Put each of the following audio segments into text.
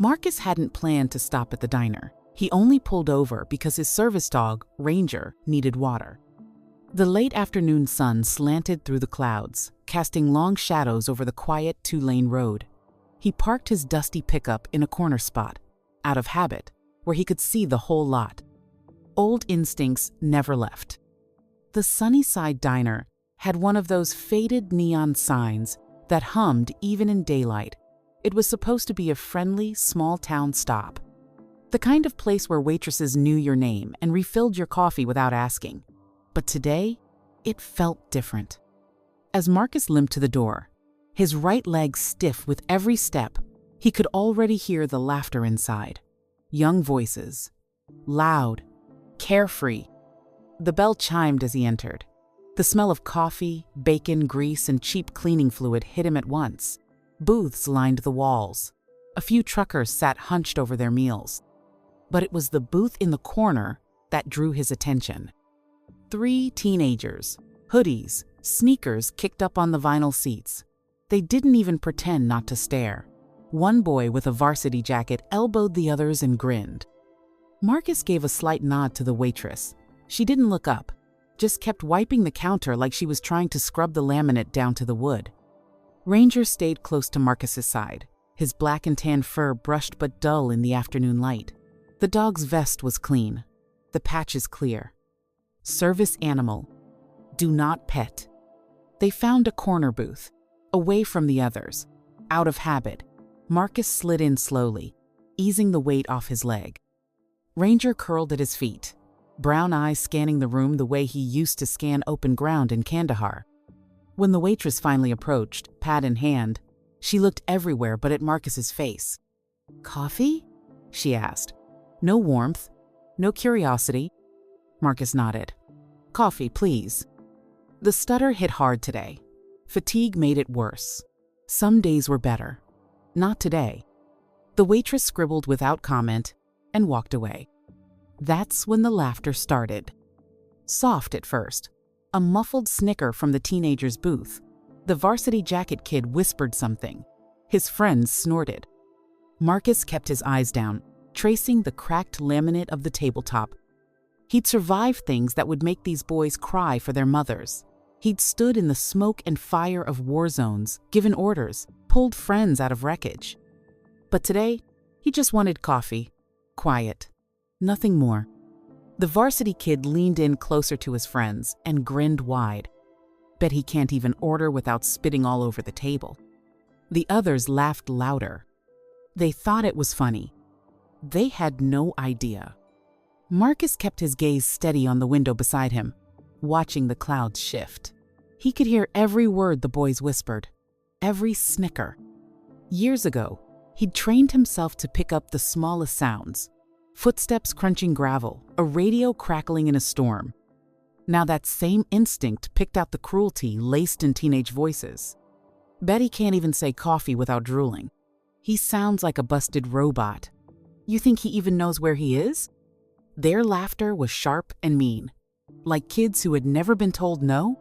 Marcus hadn't planned to stop at the diner. He only pulled over because his service dog, Ranger, needed water. The late afternoon sun slanted through the clouds, casting long shadows over the quiet two-lane road. He parked his dusty pickup in a corner spot, out of habit, where he could see the whole lot. Old instincts never left. The Sunnyside Diner had one of those faded neon signs that hummed even in daylight. It was supposed to be a friendly, small-town stop. The kind of place where waitresses knew your name and refilled your coffee without asking. But today, it felt different. As Marcus limped to the door, his right leg stiff with every step, he could already hear the laughter inside. Young voices. Loud. Carefree. The bell chimed as he entered. The smell of coffee, bacon, grease, and cheap cleaning fluid hit him at once. Booths lined the walls. A few truckers sat hunched over their meals. But it was the booth in the corner that drew his attention. 3 teenagers, hoodies, sneakers kicked up on the vinyl seats. They didn't even pretend not to stare. One boy with a varsity jacket elbowed the others and grinned. Marcus gave a slight nod to the waitress. She didn't look up, just kept wiping the counter like she was trying to scrub the laminate down to the wood. Ranger stayed close to Marcus's side, his black and tan fur brushed but dull in the afternoon light. The dog's vest was clean, the patches clear. Service animal. Do not pet. They found a corner booth, away from the others. Out of habit, Marcus slid in slowly, easing the weight off his leg. Ranger curled at his feet, brown eyes scanning the room the way he used to scan open ground in Kandahar. When the waitress finally approached, pad in hand, she looked everywhere but at Marcus's face. "Coffee?" she asked. No warmth, no curiosity. Marcus nodded. "Coffee, please." The stutter hit hard today. Fatigue made it worse. Some days were better. Not today. The waitress scribbled without comment and walked away. That's when the laughter started. Soft at first, a muffled snicker from the teenager's booth. The varsity jacket kid whispered something. His friends snorted. Marcus kept his eyes down, tracing the cracked laminate of the tabletop. He'd survived things that would make these boys cry for their mothers. He'd stood in the smoke and fire of war zones, given orders, pulled friends out of wreckage. But today, he just wanted coffee. Quiet. Nothing more. The varsity kid leaned in closer to his friends and grinned wide. Bet he can't even order without spitting all over the table. The others laughed louder. They thought it was funny. They had no idea. Marcus kept his gaze steady on the window beside him, watching the clouds shift. He could hear every word the boys whispered, every snicker. Years ago, he'd trained himself to pick up the smallest sounds. Footsteps crunching gravel, a radio crackling in a storm. Now that same instinct picked out the cruelty laced in teenage voices. Bet he can't even say coffee without drooling. He sounds like a busted robot. You think he even knows where he is? Their laughter was sharp and mean, like kids who had never been told no.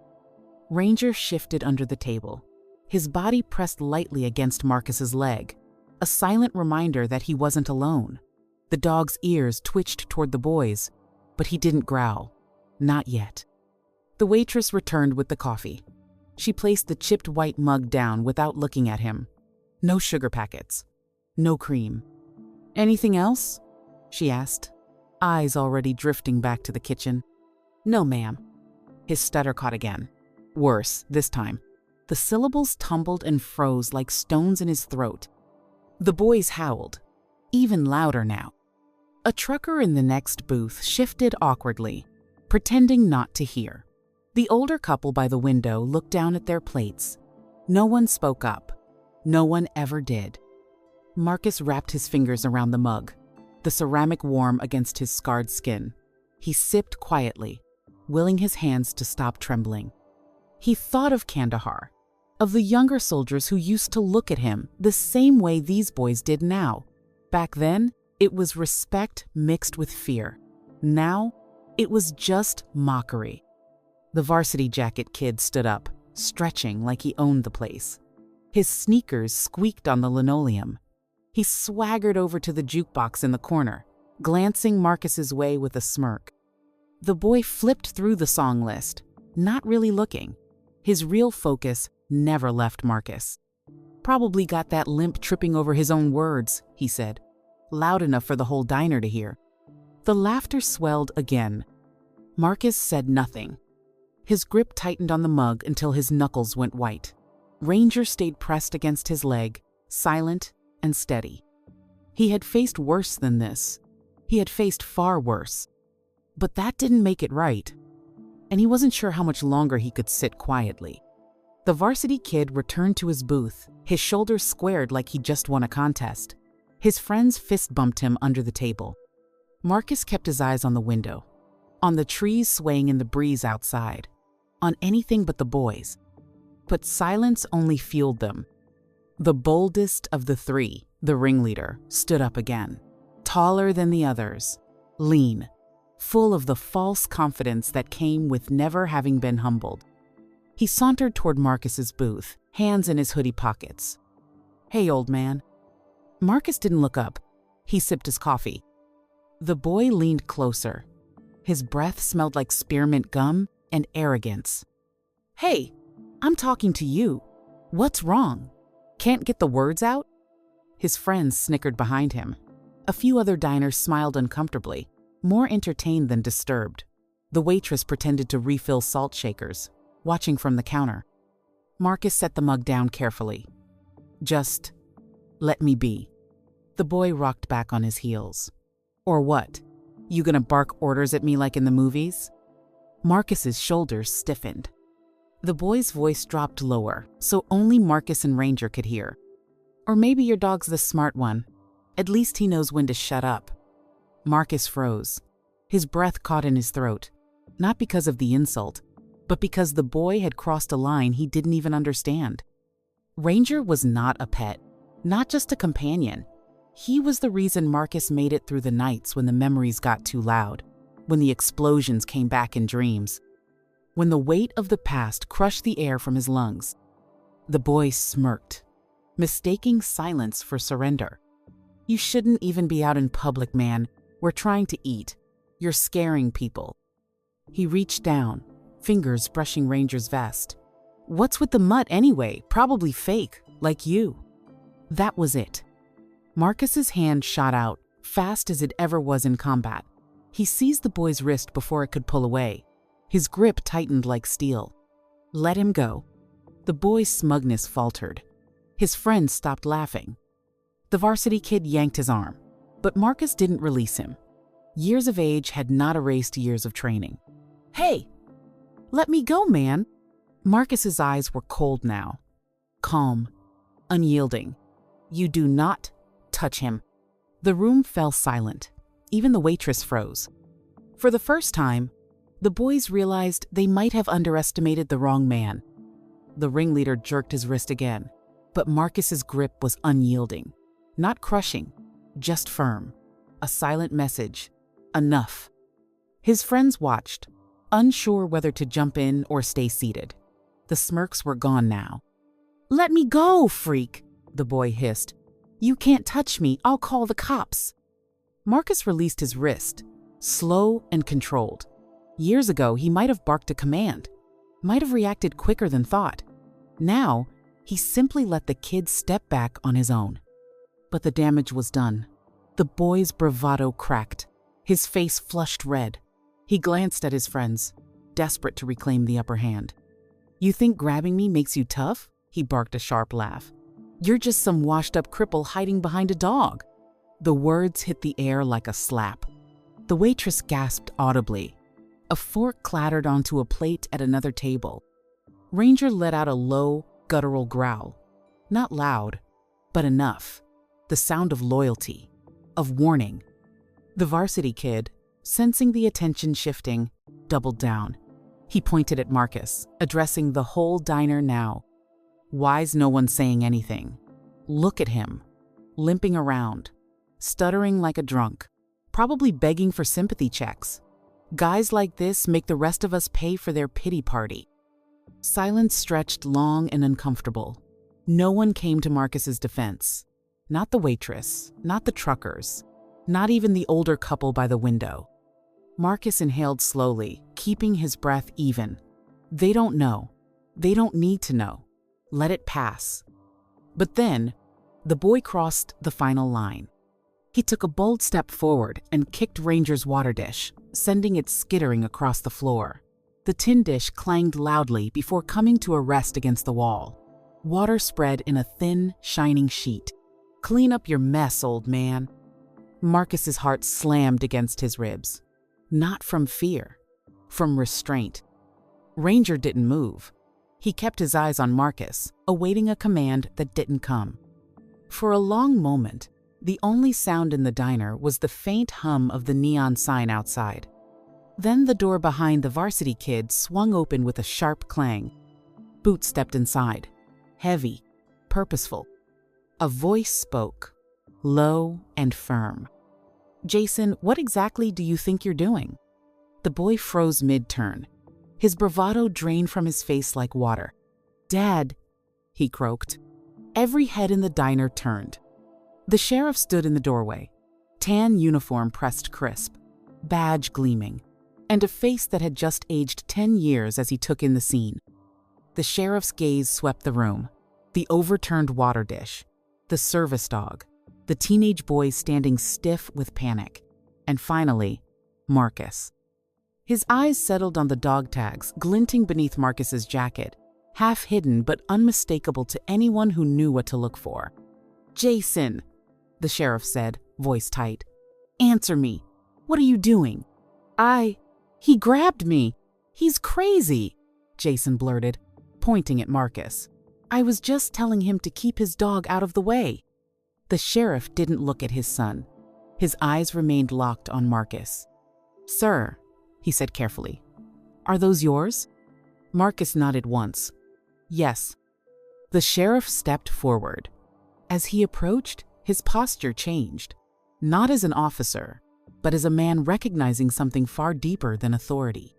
Ranger shifted under the table. His body pressed lightly against Marcus's leg, a silent reminder that he wasn't alone. The dog's ears twitched toward the boys, but he didn't growl. Not yet. The waitress returned with the coffee. She placed the chipped white mug down without looking at him. No sugar packets. No cream. "Anything else?" she asked, eyes already drifting back to the kitchen. "No, ma'am." His stutter caught again. Worse, this time. The syllables tumbled and froze like stones in his throat. The boys howled, even louder now. A trucker in the next booth shifted awkwardly, pretending not to hear. The older couple by the window looked down at their plates. No one spoke up. No one ever did. Marcus wrapped his fingers around the mug, the ceramic warm against his scarred skin. He sipped quietly, willing his hands to stop trembling. He thought of Kandahar, of the younger soldiers who used to look at him the same way these boys did now. Back then, it was respect mixed with fear. Now, it was just mockery. The varsity jacket kid stood up, stretching like he owned the place. His sneakers squeaked on the linoleum. He swaggered over to the jukebox in the corner, glancing Marcus's way with a smirk. The boy flipped through the song list, not really looking. His real focus never left Marcus. "Probably got that limp tripping over his own words," he said, loud enough for the whole diner to hear. The laughter swelled again. Marcus said nothing. His grip tightened on the mug until his knuckles went white. Ranger stayed pressed against his leg, silent and steady. He had faced worse than this. He had faced far worse. But that didn't make it right. And he wasn't sure how much longer he could sit quietly. The varsity kid returned to his booth, his shoulders squared like he just won a contest. His friends fist bumped him under the table. Marcus kept his eyes on the window, on the trees swaying in the breeze outside, on anything but the boys. But silence only fueled them. The boldest of the three, the ringleader, stood up again, taller than the others, lean, full of the false confidence that came with never having been humbled. He sauntered toward Marcus's booth, hands in his hoodie pockets. "Hey, old man." Marcus didn't look up. He sipped his coffee. The boy leaned closer. His breath smelled like spearmint gum and arrogance. "Hey, I'm talking to you. What's wrong? Can't get the words out?" His friends snickered behind him. A few other diners smiled uncomfortably, more entertained than disturbed. The waitress pretended to refill salt shakers, watching from the counter. Marcus set the mug down carefully. "Just let me be." The boy rocked back on his heels. "Or what? You gonna bark orders at me like in the movies?" Marcus's shoulders stiffened. The boy's voice dropped lower, so only Marcus and Ranger could hear. "Or maybe your dog's the smart one. At least he knows when to shut up." Marcus froze. His breath caught in his throat, not because of the insult, but because the boy had crossed a line he didn't even understand. Ranger was not a pet, not just a companion. He was the reason Marcus made it through the nights when the memories got too loud, when the explosions came back in dreams, when the weight of the past crushed the air from his lungs. The boy smirked, mistaking silence for surrender. "You shouldn't even be out in public, man. We're trying to eat. You're scaring people." He reached down, fingers brushing Ranger's vest. "What's with the mutt anyway? Probably fake, like you." That was it. Marcus's hand shot out, fast as it ever was in combat. He seized the boy's wrist before it could pull away. His grip tightened like steel. "Let him go." The boy's smugness faltered. His friends stopped laughing. The varsity kid yanked his arm, but Marcus didn't release him. Years of age had not erased years of training. "Hey, let me go, man." Marcus's eyes were cold now, calm, unyielding. "You do not touch him." The room fell silent. Even the waitress froze. For the first time, the boys realized they might have underestimated the wrong man. The ringleader jerked his wrist again, but Marcus's grip was unyielding. Not crushing, just firm. A silent message. Enough. His friends watched, unsure whether to jump in or stay seated. The smirks were gone now. "Let me go, freak," the boy hissed. "You can't touch me. I'll call the cops." Marcus released his wrist, slow and controlled. Years ago, he might have barked a command, might have reacted quicker than thought. Now, he simply let the kid step back on his own. But the damage was done. The boy's bravado cracked. His face flushed red. He glanced at his friends, desperate to reclaim the upper hand. "You think grabbing me makes you tough?" He barked a sharp laugh. "You're just some washed-up cripple hiding behind a dog." The words hit the air like a slap. The waitress gasped audibly. A fork clattered onto a plate at another table. Ranger let out a low, guttural growl. Not loud, but enough. The sound of loyalty, of warning. The varsity kid, sensing the attention shifting, doubled down. He pointed at Marcus, addressing the whole diner now. Why's no one saying anything? Look at him, limping around, stuttering like a drunk, probably begging for sympathy checks. Guys like this make the rest of us pay for their pity party. Silence stretched long and uncomfortable. No one came to Marcus's defense. Not the waitress, not the truckers, not even the older couple by the window. Marcus inhaled slowly, keeping his breath even. They don't know. They don't need to know. Let it pass. But then, the boy crossed the final line. He took a bold step forward and kicked Ranger's water dish, sending it skittering across the floor. The tin dish clanged loudly before coming to a rest against the wall. Water spread in a thin, shining sheet. "Clean up your mess, old man." Marcus's heart slammed against his ribs. Not from fear, from restraint. Ranger didn't move. He kept his eyes on Marcus, awaiting a command that didn't come. For a long moment, the only sound in the diner was the faint hum of the neon sign outside. Then the door behind the varsity kid swung open with a sharp clang. Boots stepped inside, heavy, purposeful. A voice spoke, low and firm. "Jason, what exactly do you think you're doing?" The boy froze mid-turn. His bravado drained from his face like water. "Dad," he croaked. Every head in the diner turned. The sheriff stood in the doorway, tan uniform pressed crisp, badge gleaming, and a face that had just aged 10 years as he took in the scene. The sheriff's gaze swept the room, the overturned water dish, the service dog, the teenage boy standing stiff with panic, and finally, Marcus. His eyes settled on the dog tags glinting beneath Marcus's jacket, half hidden but unmistakable to anyone who knew what to look for. "Jason," the sheriff said, voice tight. "Answer me. What are you doing?" He grabbed me. He's crazy," Jason blurted, pointing at Marcus. "I was just telling him to keep his dog out of the way." The sheriff didn't look at his son. His eyes remained locked on Marcus. "Sir," he said carefully, "are those yours?" Marcus nodded once. "Yes." The sheriff stepped forward. As he approached, his posture changed, not as an officer, but as a man recognizing something far deeper than authority.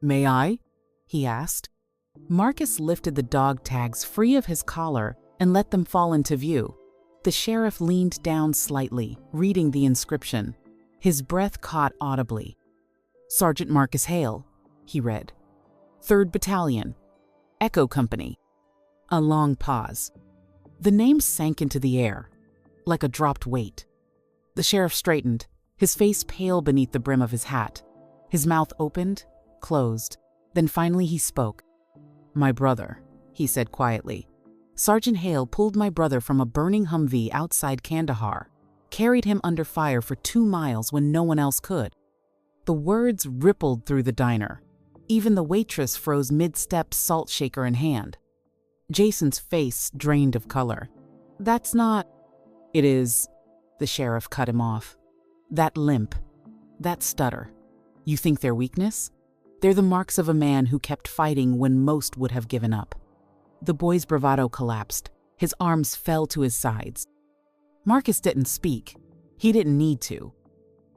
"May I?" he asked. Marcus lifted the dog tags free of his collar and let them fall into view. The sheriff leaned down slightly, reading the inscription. His breath caught audibly. "Sergeant Marcus Hale," he read. "3rd Battalion, Echo Company." A long pause. The name sank into the air, like a dropped weight. The sheriff straightened, his face pale beneath the brim of his hat. His mouth opened, closed. Then finally he spoke. "My brother," he said quietly. "Sergeant Hale pulled my brother from a burning Humvee outside Kandahar, carried him under fire for 2 miles when no one else could." The words rippled through the diner. Even the waitress froze mid-step, salt shaker in hand. Jason's face drained of color. "That's not—" "It is," the sheriff cut him off. "That limp, that stutter. You think they're weakness? They're the marks of a man who kept fighting when most would have given up." The boy's bravado collapsed. His arms fell to his sides. Marcus didn't speak. He didn't need to.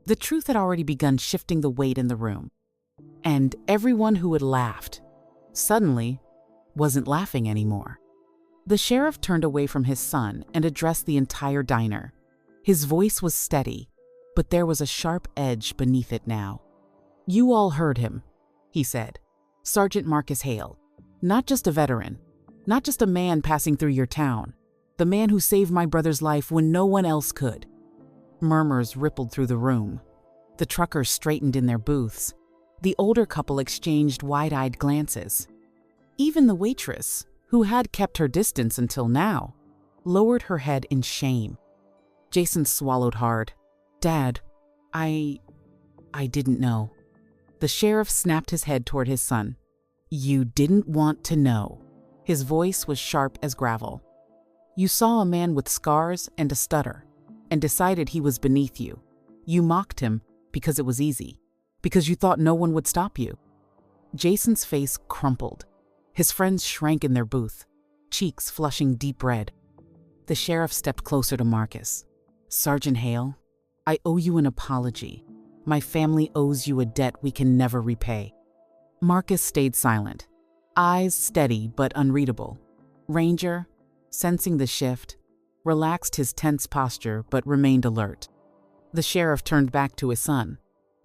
The truth had already begun shifting the weight in the room. And everyone who had laughed, suddenly, wasn't laughing anymore. The sheriff turned away from his son and addressed the entire diner. His voice was steady, but there was a sharp edge beneath it now. "You all heard him," he said. "Sergeant Marcus Hale. Not just a veteran, not just a man passing through your town. The man who saved my brother's life when no one else could." Murmurs rippled through the room. The truckers straightened in their booths. The older couple exchanged wide-eyed glances. Even the waitress, who had kept her distance until now, lowered her head in shame. Jason swallowed hard. "Dad, I didn't know." The sheriff snapped his head toward his son. "You didn't want to know." His voice was sharp as gravel. "You saw a man with scars and a stutter, and decided he was beneath you. You mocked him because it was easy, because you thought no one would stop you." Jason's face crumpled. His friends shrank in their booth, cheeks flushing deep red. The sheriff stepped closer to Marcus. "Sergeant Hale, I owe you an apology. My family owes you a debt we can never repay." Marcus stayed silent, eyes steady but unreadable. Ranger, sensing the shift, relaxed his tense posture but remained alert. The sheriff turned back to his son.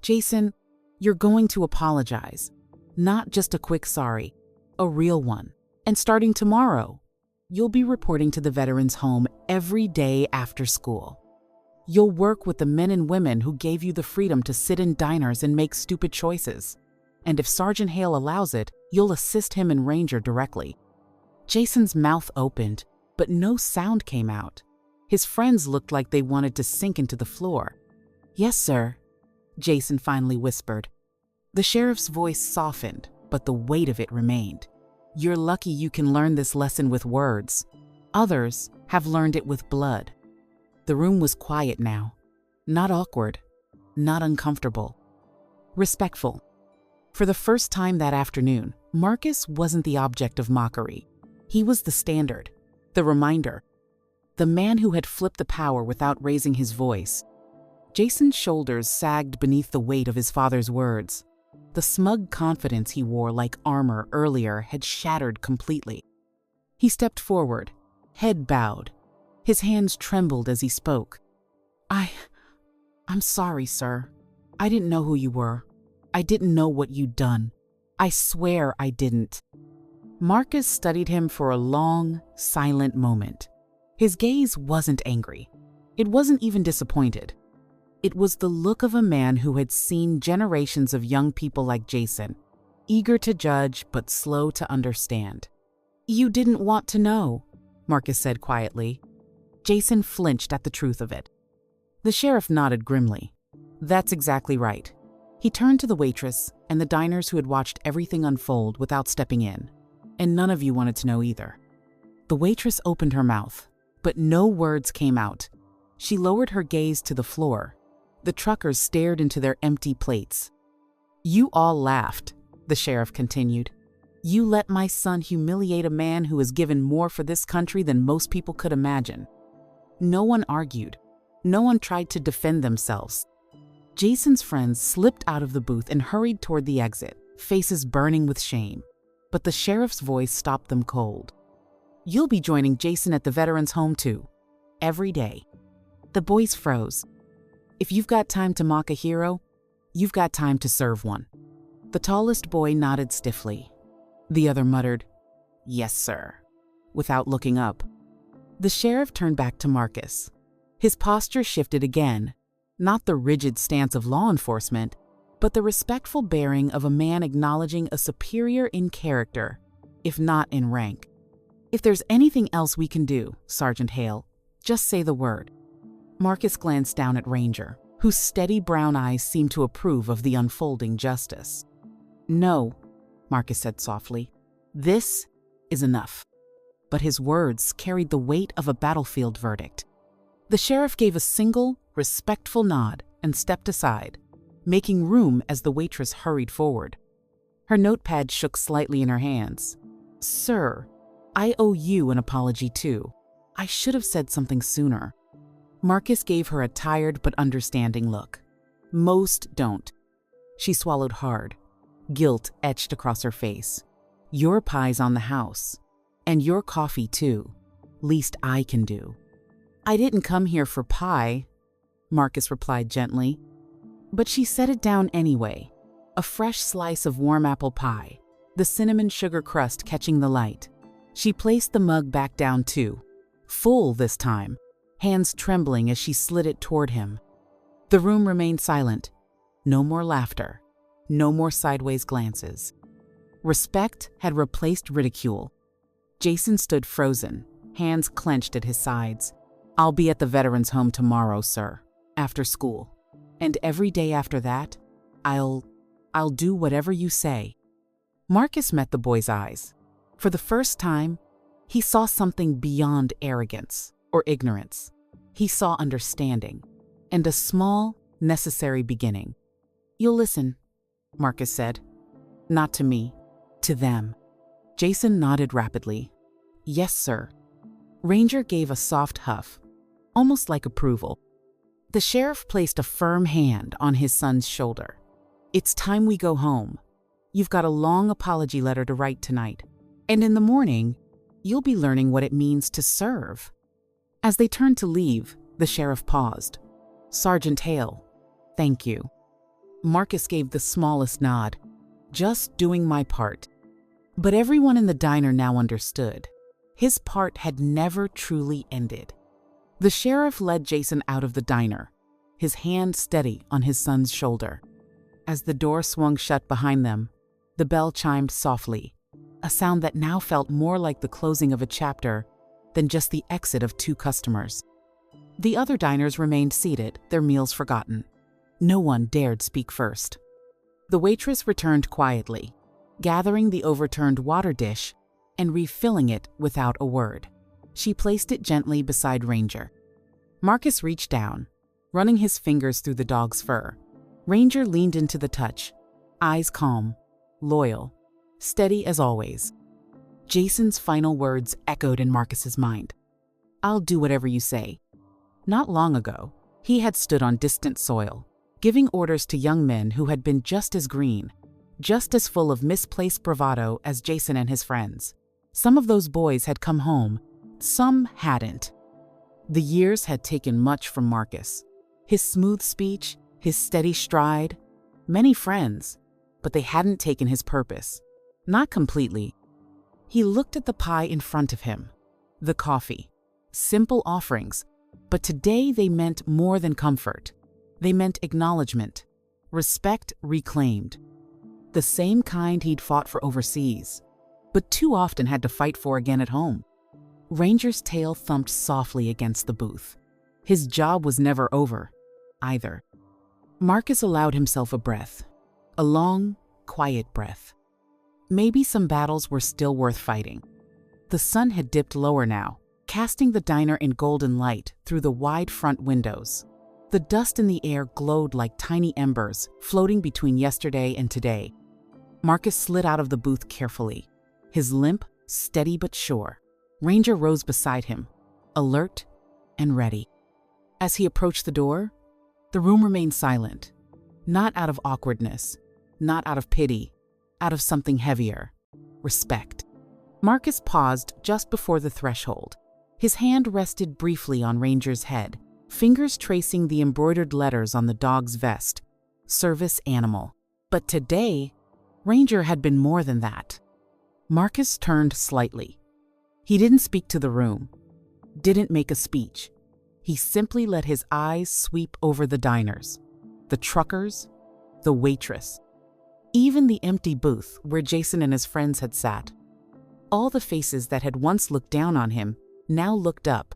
"Jason, you're going to apologize. Not just a quick sorry, a real one. And starting tomorrow, you'll be reporting to the veterans' home every day after school. You'll work with the men and women who gave you the freedom to sit in diners and make stupid choices. And if Sergeant Hale allows it, you'll assist him and Ranger directly." Jason's mouth opened, but no sound came out. His friends looked like they wanted to sink into the floor. "Yes, sir," Jason finally whispered. The sheriff's voice softened, but the weight of it remained. "You're lucky you can learn this lesson with words. Others have learned it with blood." The room was quiet now. Not awkward, not uncomfortable. Respectful. For the first time that afternoon, Marcus wasn't the object of mockery. He was the standard, the reminder, the man who had flipped the power without raising his voice. Jason's shoulders sagged beneath the weight of his father's words. The smug confidence he wore like armor earlier had shattered completely. He stepped forward, head bowed. His hands trembled as he spoke. I'm sorry, sir. I didn't know who you were. I didn't know what you'd done. I swear I didn't." Marcus studied him for a long, silent moment. His gaze wasn't angry. It wasn't even disappointed. It was the look of a man who had seen generations of young people like Jason, eager to judge but slow to understand. "You didn't want to know," Marcus said quietly. Jason flinched at the truth of it. The sheriff nodded grimly. "That's exactly right." He turned to the waitress and the diners who had watched everything unfold without stepping in. "And none of you wanted to know either." The waitress opened her mouth, but no words came out. She lowered her gaze to the floor. The truckers stared into their empty plates. "You all laughed," the sheriff continued. "You let my son humiliate a man who has given more for this country than most people could imagine." No one argued. No one tried to defend themselves. Jason's friends slipped out of the booth and hurried toward the exit, faces burning with shame. But the sheriff's voice stopped them cold. "You'll be joining Jason at the veterans' home too. Every day." The boys froze. If you've got time to mock a hero, you've got time to serve one. The tallest boy nodded stiffly. The other muttered, "Yes, sir," without looking up. The sheriff turned back to Marcus. His posture shifted again, not the rigid stance of law enforcement, but the respectful bearing of a man acknowledging a superior in character, if not in rank. "If there's anything else we can do, Sergeant Hale, just say the word." Marcus glanced down at Ranger, whose steady brown eyes seemed to approve of the unfolding justice. "No," Marcus said softly. "This is enough." But his words carried the weight of a battlefield verdict. The sheriff gave a single, respectful nod and stepped aside, making room as the waitress hurried forward. Her notepad shook slightly in her hands. "Sir, I owe you an apology too. I should have said something sooner." Marcus gave her a tired but understanding look. "Most don't." She swallowed hard. Guilt etched across her face. "Your pie's on the house. And your coffee too. Least I can do." "I didn't come here for pie," Marcus replied gently. But she set it down anyway. A fresh slice of warm apple pie, the cinnamon sugar crust catching the light. She placed the mug back down too, full this time, hands trembling as she slid it toward him. The room remained silent. No more laughter. No more sideways glances. Respect had replaced ridicule. Jason stood frozen, hands clenched at his sides. "I'll be at the veterans' home tomorrow, sir, after school. And every day after that, I'll do whatever you say." Marcus met the boy's eyes. For the first time, he saw something beyond arrogance or ignorance. He saw understanding and a small, necessary beginning. "You'll listen," Marcus said. "Not to me, to them." Jason nodded rapidly. "Yes, sir." Ranger gave a soft huff, almost like approval. The sheriff placed a firm hand on his son's shoulder. "It's time we go home. You've got a long apology letter to write tonight. And in the morning, you'll be learning what it means to serve." As they turned to leave, the sheriff paused. "Sergeant Hale, thank you." Marcus gave the smallest nod. "Just doing my part." But everyone in the diner now understood. His part had never truly ended. The sheriff led Jason out of the diner, his hand steady on his son's shoulder. As the door swung shut behind them, the bell chimed softly, a sound that now felt more like the closing of a chapter than just the exit of two customers. The other diners remained seated, their meals forgotten. No one dared speak first. The waitress returned quietly, gathering the overturned water dish and refilling it without a word. She placed it gently beside Ranger. Marcus reached down, running his fingers through the dog's fur. Ranger leaned into the touch, eyes calm, loyal, steady as always. Jason's final words echoed in Marcus's mind. "I'll do whatever you say." Not long ago, he had stood on distant soil, giving orders to young men who had been just as green, just as full of misplaced bravado as Jason and his friends. Some of those boys had come home, some hadn't. The years had taken much from Marcus. His smooth speech, his steady stride, many friends, but they hadn't taken his purpose. Not completely. He looked at the pie in front of him, the coffee, simple offerings, but today they meant more than comfort. They meant acknowledgment, respect reclaimed. The same kind he'd fought for overseas, but too often had to fight for again at home. Ranger's tail thumped softly against the booth. His job was never over, either. Marcus allowed himself a breath, a long, quiet breath. Maybe some battles were still worth fighting. The sun had dipped lower now, casting the diner in golden light through the wide front windows. The dust in the air glowed like tiny embers floating between yesterday and today. Marcus slid out of the booth carefully, his limp steady but sure. Ranger rose beside him, alert and ready. As he approached the door, the room remained silent, not out of awkwardness, not out of pity, out of something heavier, respect. Marcus paused just before the threshold. His hand rested briefly on Ranger's head, fingers tracing the embroidered letters on the dog's vest, service animal. But today, Ranger had been more than that. Marcus turned slightly. He didn't speak to the room, didn't make a speech. He simply let his eyes sweep over the diners, the truckers, the waitress, even the empty booth where Jason and his friends had sat. All the faces that had once looked down on him now looked up.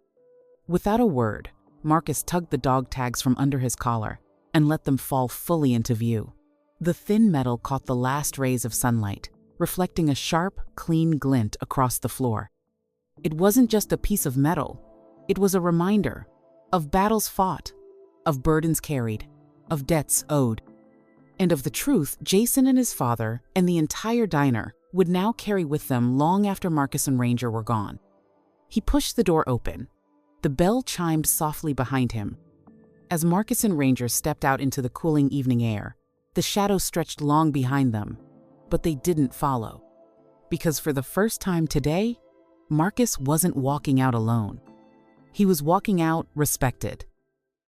Without a word, Marcus tugged the dog tags from under his collar and let them fall fully into view. The thin metal caught the last rays of sunlight, reflecting a sharp, clean glint across the floor. It wasn't just a piece of metal. It was a reminder of battles fought, of burdens carried, of debts owed, and of the truth Jason and his father and the entire diner would now carry with them long after Marcus and Ranger were gone. He pushed the door open. The bell chimed softly behind him. As Marcus and Ranger stepped out into the cooling evening air, the shadows stretched long behind them, but they didn't follow. Because for the first time today, Marcus wasn't walking out alone. He was walking out respected,